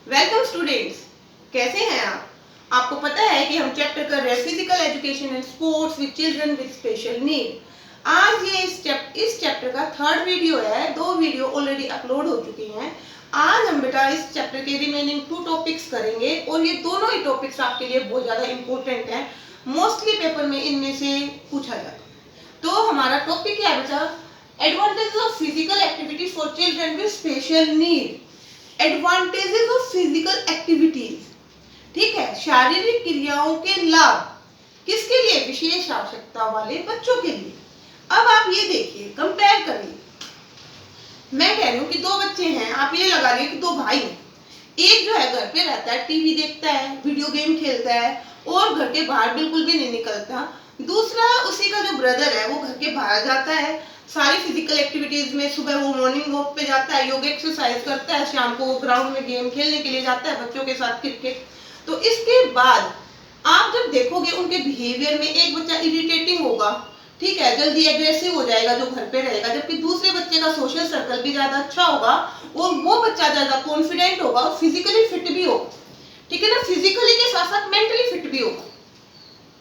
Welcome students, कैसे हैं आप? आपको पता है कि हम चैप्टर कर रहे हैं physical education and sports with children with special need. आज ये इस चैप्टर का थर्ड वीडियो है। दो वीडियो ऑलरेडी अपलोड हो चुके हैं। आज हम बेटा इस चैप्टर के रिमेनिंग 2 टॉपिक्स करेंगे और ये दोनों ही टॉपिक्स आपके लिए बहुत ज़्यादा इंपॉर्टेंट हैं। मोस्टली पेपर में इनमें से पूछा जाता है। तो हमारा टॉपिक क्या है बेटा? Advantage of physical activities for children with special need. Advantages of physical activities, ठीक है, शारीरिक क्रियाओं के लाभ किसके लिए? विशेष आवश्यकता वाले बच्चों के लिए। अब आप ये देखिए, कंपेयर करिए। मैं कह रही हूँ कि दो बच्चे हैं, आप ये लगा लीजिए कि दो भाई हैं। एक जो है घर पे रहता है, टीवी देखता है, वीडियो गेम खेलता है और घर के बाहर बिल्कुल भी नहीं निकलता। दूसरा उसी का जो ब्रदर है वो घर के बाहर जाता है, सारी फिजिकल एक्टिविटीज में, सुबह वो मॉर्निंग वॉक पे जाता है, योगा एक्सरसाइज करता है, शाम को वो ग्राउंड में गेम खेलने के लिए जाता है बच्चों के साथ क्रिकेट। तो इसके बाद आप जब देखोगे उनके बिहेवियर में, एक बच्चा इरिटेटिंग होगा, ठीक है, जल्दी एग्रेसिव हो जाएगा जो घर पे रहेगा, जबकि दूसरे बच्चे का सोशल सर्कल भी ज्यादा अच्छा होगा और वो बच्चा ज्यादा कॉन्फिडेंट होगा और फिजिकली फिट भी होगा, ठीक है ना, फिजिकली के साथ साथ मेंटली फिट भी होगा।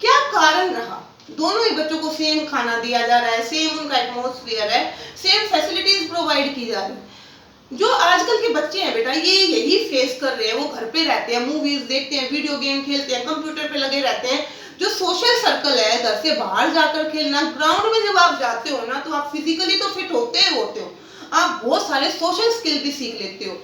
क्या कारण रहा? दोनों ही बच्चों को सेम खाना दिया जा रहा है, सेम उनका एटमॉस्फेयर है, सेम फैसिलिटीज प्रोवाइड की जा रही है। जो आजकल के बच्चे हैं बेटा, ये यही फेस कर रहे हैं। वो घर पे रहते हैं, मूवीज देखते हैं, वीडियो गेम खेलते हैं, कंप्यूटर पे लगे रहते हैं। जो सोशल सर्कल है, घर से बाहर जाकर खेलना, ग्राउंड में जब आप जाते हो ना, तो आप फिजिकली तो फिट होते ही होते हो, आप बहुत सारे सोशल स्किल भी सीख लेते हो।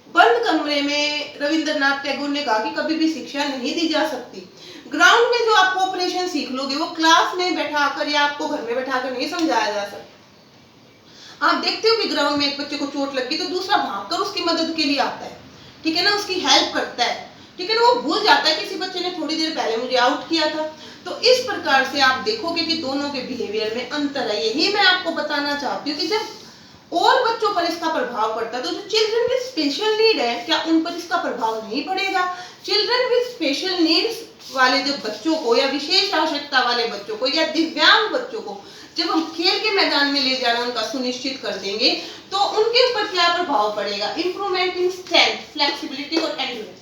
बंद कमरे में रविंद्रनाथ टैगोर ने कहा कि कभी भी शिक्षा नहीं दी जा सकती। ग्राउंड में जो आप कोऑपरेशन सीख लोगे, वो क्लास में बैठा कर या आपको घर में बैठा कर नहीं समझाया जा सकता। आप देखते हो कि ग्राउंड में एक बच्चे को चोट लगी तो दूसरा भागकर उसकी मदद के लिए आता है, ठीक है ना, उसकी हेल्प करता है, ठीक है ना। वो भूल जाता है किसी बच्चे ने थोड़ी देर पहले मुझे आउट किया था। तो इस प्रकार से आप देखोगे कि दोनों के बिहेवियर में अंतर है। यही मैं आपको बताना चाहती हूँ कि जब और बच्चों पर इसका प्रभाव पड़ता है, तो जो चिल्ड्रन विद स्पेशल नीड है, क्या उन पर इसका प्रभाव नहीं पड़ेगा? चिल्ड्रन विद स्पेशल नीड्स वाले जो बच्चों को, या विशेष आवश्यकता वाले बच्चों को, या दिव्यांग बच्चों को जब हम खेल के मैदान में ले जाना उनका सुनिश्चित कर देंगे, तो उनके ऊपर क्या प्रभाव पड़ेगा? इंप्रूवमेंट इन स्ट्रेंथ, फ्लेक्सिबिलिटी और एंड्योरेंस।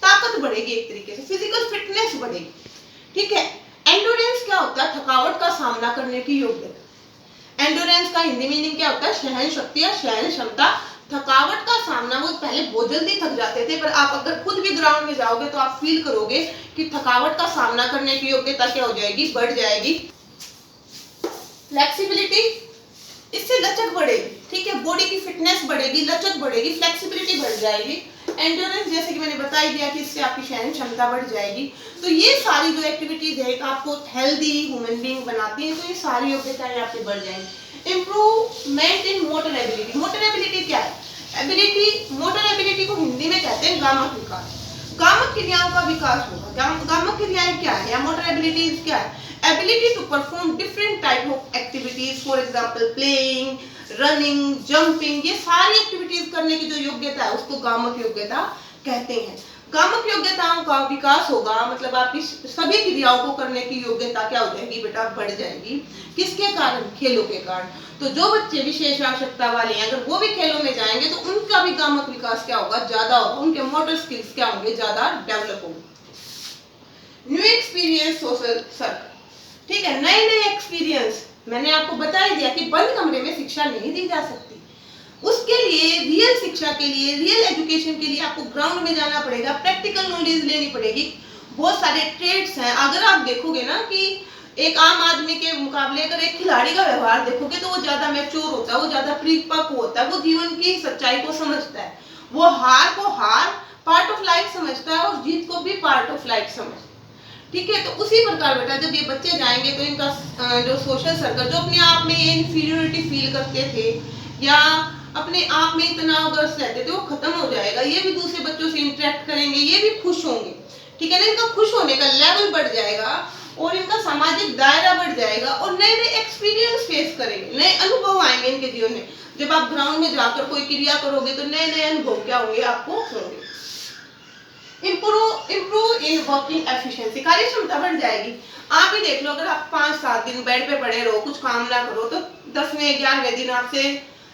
ताकत बढ़ेगी, एक तरीके से फिजिकल फिटनेस बढ़ेगी, ठीक है। एंड्योरेंस क्या होता है? थकावट का सामना करने की योग्यता। एंड्योरेंस का हिंदी मीनिंग क्या होता है? सहन शक्ति या सहन क्षमता। थकावट का सामना, वो पहले बहुत जल्दी थक जाते थे, पर आप अगर खुद भी ग्राउंड में जाओगे तो आप फील करोगे कि थकावट का सामना करने की योग्यता क्या हो जाएगी? बढ़ जाएगी। फ्लेक्सिबिलिटी, इससे लचक बढ़ेगी, ठीक है, बॉडी की फिटनेस बढ़ेगी, लचक बढ़ेगी, फ्लेक्सिबिलिटी बढ़ जाएगी। एंड्योरेंस, जैसे कि मैंने बता ही दिया कि इससे आपकी सहन क्षमता बढ़ जाएगी। तो ये सारी जो एक्टिविटीज है आपको हेल्दी ह्यूमन बीइंग बनाती है, तो ये सारी योग्यताएं आपकी बढ़ जाएंगी। Improvement in motor ability. Motor ability क्या है? एबिलिटी, मोटर एबिलिटी को हिंदी में कहते हैं गामक विकास। गामक क्रियाओं का विकास होगा। गामक क्रियाएं क्या है या मोटर एबिलिटीज क्या है? Ability to perform different type of activities, for example playing, running, jumping, ये सारी एक्टिविटीज करने की जो योग्यता है उसको गामक योग्यता कहते हैं। गामक योग्यताओं का विकास होगा, मतलब आपकी सभी क्रियाओं को करने की योग्यता क्या हो जाएगी बेटा? बढ़ जाएगी। किसके कारण? खेलों के कारण। तो जो बच्चे विशेष आवश्यकता वाले हैं, अगर वो भी खेलों में जाएंगे तो उनका भी गामक विकास क्या होगा? ज्यादा होगा। उनके मोटर स्किल्स क्या होंगे? ज्यादा डेवलप होंगे। न्यू एक्सपीरियंस सोशल सर्कल, ठीक है, नए नए एक्सपीरियंस। मैंने आपको बता ही दिया कि बंद कमरे में शिक्षा नहीं दी जा सकती। उसके लिए, रियल शिक्षा के लिए, रियल एजुकेशन के लिए आपको ग्राउंड में जाना पड़ेगा, प्रैक्टिकल नॉलेज लेनी पड़ेगी। बहुत सारे ट्रेड्स हैं। अगर आप देखोगे ना कि एक आम आदमी के मुकाबले अगर एक खिलाड़ी का व्यवहार देखोगे तो वो ज्यादा मैच्योर होता है, वो ज्यादा परिपक्व होता है, वो जीवन की सच्चाई को समझता है, वो हार को हार पार्ट ऑफ लाइफ समझता है और जीत को भी पार्ट ऑफ लाइफ समझता है, ठीक है। तो उसी प्रकार बेटा जब ये बच्चे जाएंगे तो इनका जो सोशल सर्कल, जो अपने आप में ये इन्फीरियोरिटी फील करते थे या अपने आप में तनावग्रस्त रहते थे, वो खत्म हो जाएगा। ये भी दूसरे बच्चों से इंटरेक्ट करेंगे, ये भी खुश होंगे, ठीक है ना। इनका खुश होने का लेवल बढ़ जाएगा और इनका सामाजिक दायरा बढ़ जाएगा और नए नए एक्सपीरियंस फेस करेंगे, नए अनुभव आएंगे इनके जीवन में। जब आप ग्राउंड में जाकर कोई क्रिया करोगे तो नए नए अनुभव क्या होंगे? आपको होंगे। इम्प्रूव इन वर्किंग एफिशिएंसी, कार्य क्षमता बढ़ जाएगी। आप ही देख लो, अगर आप 5-7 दिन बेड पे पड़े रहो, कुछ काम ना करो, तो 10वें 11वें दिन आपसे,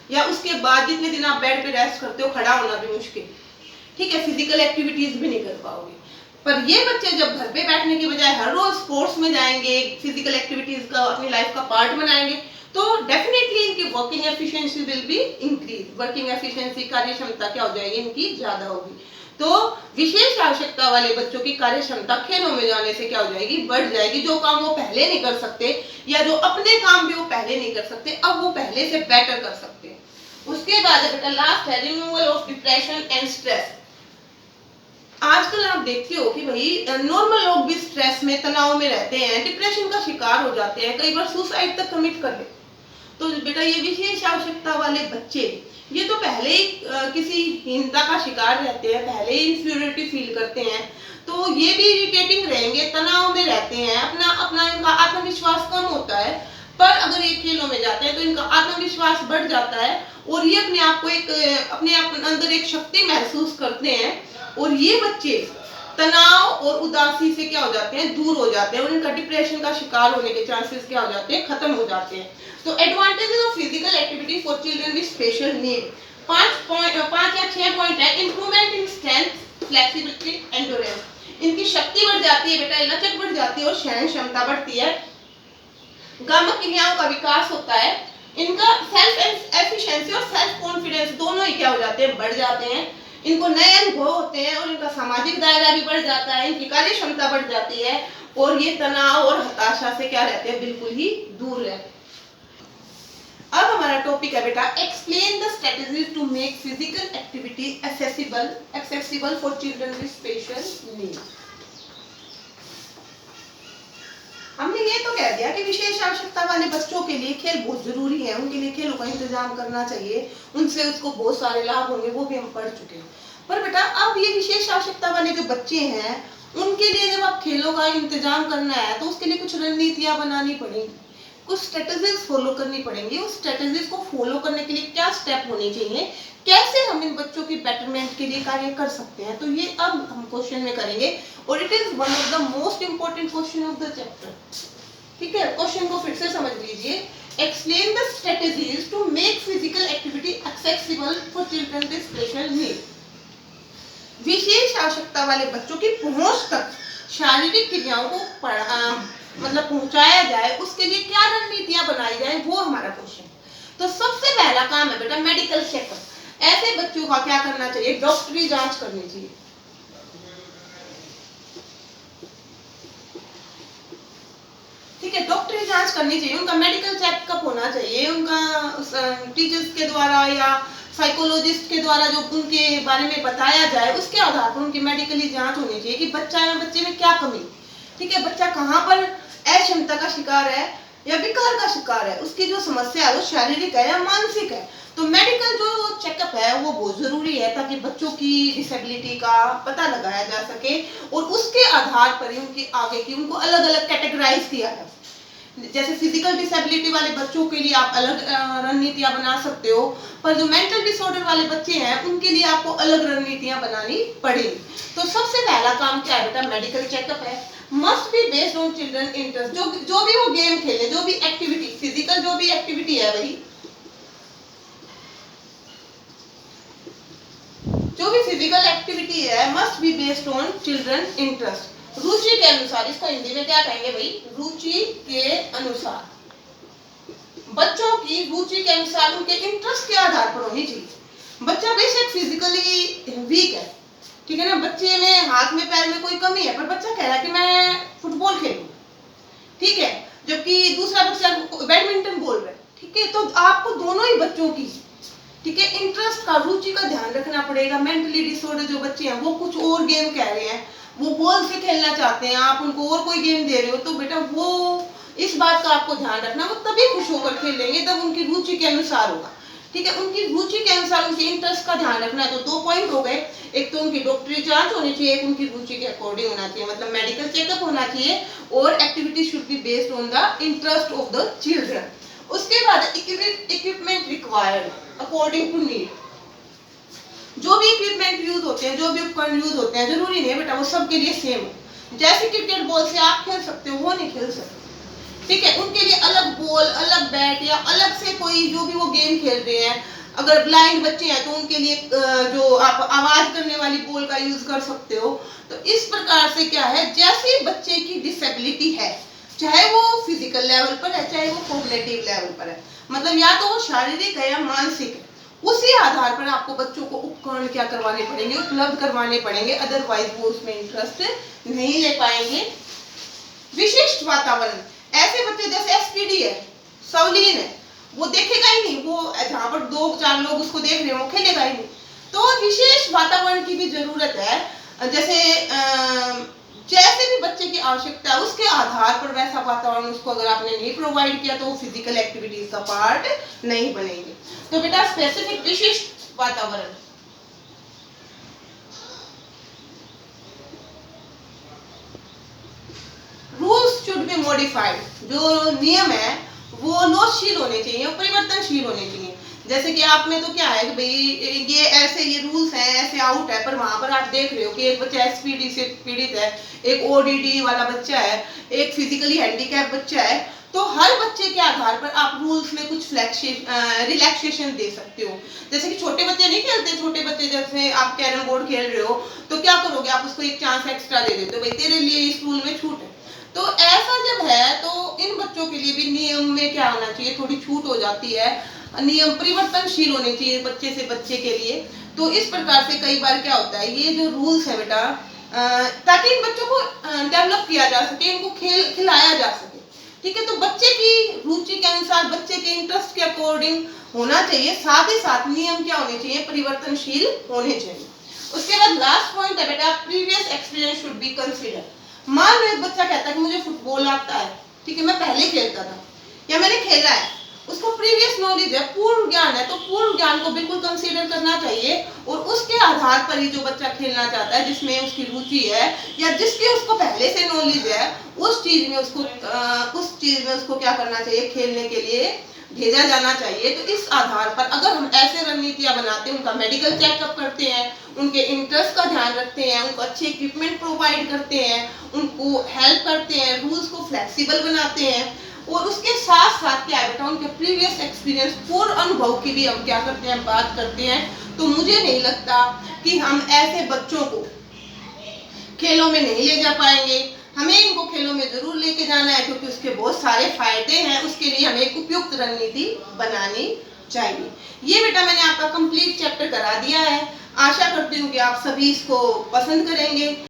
या उसके बाद जितने दिन आप बेड पे रेस्ट करते हो, खड़ा होना भी मुश्किल, ठीक है, फिजिकल एक्टिविटीज भी नहीं कर पाओगे। पर ये बच्चे जब घर पे बैठने की बजाय हर रोज स्पोर्ट्स में जाएंगे, फिजिकल एक्टिविटीज का अपनी लाइफ का पार्ट बनाएंगे, तो डेफिनेटली इनकी working efficiency will be increase. Working efficiency, कार्य क्षमता क्या हो जाएगी इनकी, ज्यादा होगी। तो विशेष आवश्यकता वाले बच्चों की कार्य क्षमता खेलों में जाने से क्या हो जाएगी, बढ़ जाएगी। जो काम वो पहले नहीं कर सकते या जो अपने काम भी वो पहले नहीं कर सकते, अब वो पहले से बेटर कर सकते हैं। उसके बाद बेटा लास्ट है removal of depression and stress. आजकल आप देखते हो कि भाई नॉर्मल लोग भी स्ट्रेस में, तनाव में रहते हैं, डिप्रेशन का शिकार हो जाते हैं, कई बार सुसाइड तक कमिट कर लेते। तो बेटा ये विशेष आवश्यकता वाले बच्चे ये तो पहले ही किसी हीनता का शिकार रहते हैं, पहले ही इंफीरियरिटी फील करते हैं, तो ये भी इरिटेटिंग रहेंगे, तनाव में रहते हैं, अपना इनका आत्मविश्वास कम होता है। पर अगर ये खेलों में जाते हैं तो इनका आत्मविश्वास बढ़ जाता है और ये अपने आप को अपने अंदर एक शक्ति महसूस करते हैं। और ये बच्चे तनाव और उदासी से क्या हो जाते हैं, दूर हो जाते हैं, और इनका डिप्रेशन का शिकार होने के चांसेस क्या हो जाते हैं, खत्म हो जाते हैं। तो advantages of physical activity for children with special need, 5 या 6 पॉइंट है। Improvement in strength, flexibility, endurance. इनकी शक्ति बढ़ जाती है बेटा, लचक बढ़ जाती है और सहन क्षमता बढ़ती है। गामक क्रियाओं का विकास होता है। इनका सेल्फ एफिशिएंसी और सेल्फ कॉन्फिडेंस दोनों ही क्या हो जाते हैं, बढ़ जाते हैं। इनको नए अनुभव होते हैं और इनका सामाजिक दायरा भी बढ़ जाता है, इनकी कार्य क्षमता बढ़ जाती है और ये तनाव और हताशा से क्या रहते हैं, बिल्कुल ही दूर रहते हैं। अब हमारा टॉपिक है बेटा explain the strategies to make physical activity accessible for children with special need. हमने ये तो कह दिया कि विशेष आवश्यकता वाले बच्चों के लिए खेल बहुत जरूरी है, उनके लिए खेलों का इंतजाम करना चाहिए, उनसे उसको बहुत सारे लाभ होंगे, वो भी हम पढ़ चुके हैं। पर बेटा अब ये विशेष आवश्यकता वाले जो बच्चे हैं उनके लिए जब आप खेलों का इंतजाम करना है तो उसके लिए कुछ रणनीतियां बनानी पड़ेंगी, कुछ स्ट्रेटजीज फॉलो करनी पड़ेंगी। उस स्ट्रेटजीज को फॉलो करने के लिए क्या स्टेप होने चाहिए, कैसे हम इन बच्चों की बेटरमेंट के लिए कार्य कर सकते हैं, तो ये अब हम क्वेश्चन में करेंगे और it is one of the most important question of the chapter. ठीक है, क्वेश्चन को फिर से समझ लीजिए। Explain the strategies to make physical activity accessible for children with special need. विशेष आवश्यकता वाले बच्चों की पहुंच तक शारीरिक क्रियाओं को मतलब पहुंचाया जाए, उसके लिए क्या रणनीतियां बनाई जाए, वो हमारा क्वेश्चन। तो सबसे पहला काम है बेटा मेडिकल चेकअप। ऐसे बच्चों का क्या करना चाहिए, डॉक्टरी जांच करनी चाहिए। ठीक है, डॉक्टरी जांच करनी चाहिए, उनका मेडिकल चेकअप होना चाहिए, उनका टीचर्स के द्वारा या साइकोलॉजिस्ट के द्वारा जो उनके बारे में बताया जाए उसके आधार पर उनकी मेडिकली जांच होनी चाहिए कि बच्चे में क्या कमी। ठीक है, बच्चा कहाँ पर अक्षमता का शिकार है या विकार का शिकार है, उसकी जो समस्या है वो शारीरिक है या मानसिक है। तो मेडिकल जो चेकअप है वो बहुत जरूरी है ताकि बच्चों की डिसेबिलिटी का पता लगाया जा सके और उसके आधार पर ही उनकी आगे की उनको अलग अलग कैटेगराइज किया जाए। जैसे फिजिकल डिसेबिलिटी वाले बच्चों के लिए आप अलग रणनीतियां बना सकते हो, पर जो मेंटल डिसऑर्डर वाले बच्चे हैं उनके लिए आपको अलग रणनीतियां बनानी पड़ेगी। तो सबसे पहला काम क्या है बेटा, मेडिकल चेकअप है। Must be based on children interest. जो भी वो गेम खेले, जो भी एक्टिविटी, फिजिकल जो भी एक्टिविटी है वही, जो भी फिजिकल एक्टिविटी है must be based on children interest, रुचि के अनुसार। इसको हिंदी में क्या कहेंगे भाई, रुचि के अनुसार। बच्चों की रुचि के अनुसार उनके इंटरेस्ट के आधार पर होनी चाहिए। बच्चा बेशक फिजिकली वीक है, ठीक है ना, बच्चे में हाथ में पैर में कोई कमी है, पर बच्चा कह रहा है कि मैं फुटबॉल खेलूं, ठीक है, जबकि दूसरा बच्चा बैडमिंटन बोल रहा है। ठीक है, तो आपको दोनों ही बच्चों की, ठीक है, इंटरेस्ट का, रुचि का ध्यान रखना पड़ेगा। मेंटली डिसऑर्डर जो बच्चे हैं वो कुछ और गेम कह रहे हैं, वो बॉल से खेलना चाहते हैं, आप उनको और कोई गेम दे रहे हो, तो बेटा वो इस बात का आपको ध्यान रखना, वो तभी खुश होकर खेलेंगे तब उनकी रुचि के अनुसार होगा। ठीक है, उनकी रुचि के अनुसार उनके इंटरेस्ट का ध्यान रखना है। तो 2 पॉइंट हो गए, एक तो उनकी डॉक्टरी जांच होनी चाहिए, एक उनकी रुचि के अकॉर्डिंग होना चाहिए, मतलब मेडिकल चेकअप होना चाहिए, और activity should be based on the interest of the children. उसके बाद equipment required according to need. जो भी इक्विपमेंट यूज होते हैं, जो भी उपकरण यूज होते हैं, जरूरी नहीं है बेटा वो सबके लिए सेम हो। जैसे क्रिकेट बॉल से आप खेल सकते हो, वो नहीं खेल सकते। ठीक है, उनके लिए अलग बॉल, अलग बैट या अलग से कोई जो भी वो गेम खेल रहे हैं, अगर ब्लाइंड बच्चे हैं तो उनके लिए जो आप आवाज करने वाली बॉल का यूज कर सकते हो। तो इस प्रकार से क्या है, जैसे बच्चे की डिसेबिलिटी है, चाहे वो फिजिकल लेवल पर है चाहे वो कॉग्निटिव लेवल पर है, मतलब या तो वो शारीरिक है या मानसिक है, उसी आधार पर आपको बच्चों को उपकरण क्या करवाने पड़ेंगे, उपलब्ध करवाने पड़ेंगे, अदरवाइज वो उसमें इंटरेस्ट नहीं ले पाएंगे। विशिष्ट वातावरण, ऐसे बच्चे जैसे एसपीडी है, सवलीन है, वो देखेगा ही नहीं, वो जहाँ पर 2-4 लोग उसको देख रहे हैं वो खेलेगा ही नहीं। तो विशेष वातावरण की भी जरूरत है। जैसे भी बच्चे की आवश्यकता है उसके आधार पर वैसा वातावरण उसको अगर आपने नहीं प्रोवाइड किया तो वो फिजिकल एक्टिविटीज का पार्ट नहीं बनेंगे। तो बेटा स्पेसिफिक विशिष्ट वातावरण, रूल्स शुड बी मॉडिफाइड, जो नियम है वो लोचशील होने चाहिए, परिवर्तनशील होने चाहिए। जैसे कि आप में तो क्या है कि भाई ये ऐसे ये रूल्स हैं, ऐसे आउट है, पर वहां पर आप देख रहे हो कि एक बच्चा एसपीडी से पीड़ित है, एक ओडीडी वाला बच्चा है, एक फिजिकली हैंडीकैप बच्चा है, तो हर बच्चे के आधार पर आप रूल्स में कुछ रिलैक्सेशन दे सकते हो। जैसे कि छोटे बच्चे नहीं खेलते, छोटे बच्चे जैसे आप कैरम बोर्ड खेल रहे हो तो क्या करोगे, आप उसको एक चांस एक्स्ट्रा दे देते हो, भाई तेरे लिए इस रूल में छूट है। तो ऐसा जब है तो इन बच्चों के लिए भी नियम में क्या होना चाहिए, थोड़ी छूट हो जाती है, नियम परिवर्तनशील होने चाहिए बच्चे से बच्चे के लिए। तो इस प्रकार से कई बार क्या होता है, ये जो रूल्स है बेटा ताकि इन बच्चों को डेवलप किया जा सके, इनको खिलाया जा सके, ठीक है। तो बच्चे की रुचि के अनुसार, बच्चे के इंटरेस्ट के अकॉर्डिंग होना चाहिए, साथ ही साथ नियम क्या होने चाहिए, परिवर्तनशील होने चाहिए। उसके बाद लास्ट पॉइंट है बेटा, previous experience should be consider. मान लो एक बच्चा कहता है कि मुझे फुटबॉल आता है, ठीक है, मैं पहले खेलता था या मैंने खेला है, उसको प्रीवियस नॉलेज है, पूर्व ज्ञान है, तो पूर्व ज्ञान को बिल्कुल कंसीडर करना चाहिए और उसके आधार पर ही जो बच्चा खेलना चाहता है, जिसमें उसकी रुचि है या जिसकी उसको पहले से नॉलेज है, उस चीज में उसको क्या करना चाहिए, खेलने के लिए भेजा जाना चाहिए। तो इस आधार पर अगर हम ऐसे रणनीतियां बनाते हैं, उनका मेडिकल चेकअप करते हैं, उनके इंटरेस्ट का ध्यान रखते हैं, उनको अच्छे इक्विपमेंट प्रोवाइड करते हैं, उनको हेल्प करते हैं, रूल्स को फ्लेक्सिबल बनाते हैं, और उसके साथ साथ क्या है बेटा, उनके प्रीवियस एक्सपीरियंस, पूर्व अनुभव की भी हम क्या करते हैं, बात करते हैं, तो मुझे नहीं लगता कि हम ऐसे बच्चों को खेलों में नहीं ले जा पाएंगे। हमें इनको खेलों में जरूर लेके जाना है क्योंकि उसके बहुत सारे फायदे हैं, उसके लिए हमें एक उपयुक्त रणनीति बनानी चाहिए। ये बेटा मैंने आपका कंप्लीट चैप्टर करा दिया है, आशा करती हूँ कि आप सभी इसको पसंद करेंगे।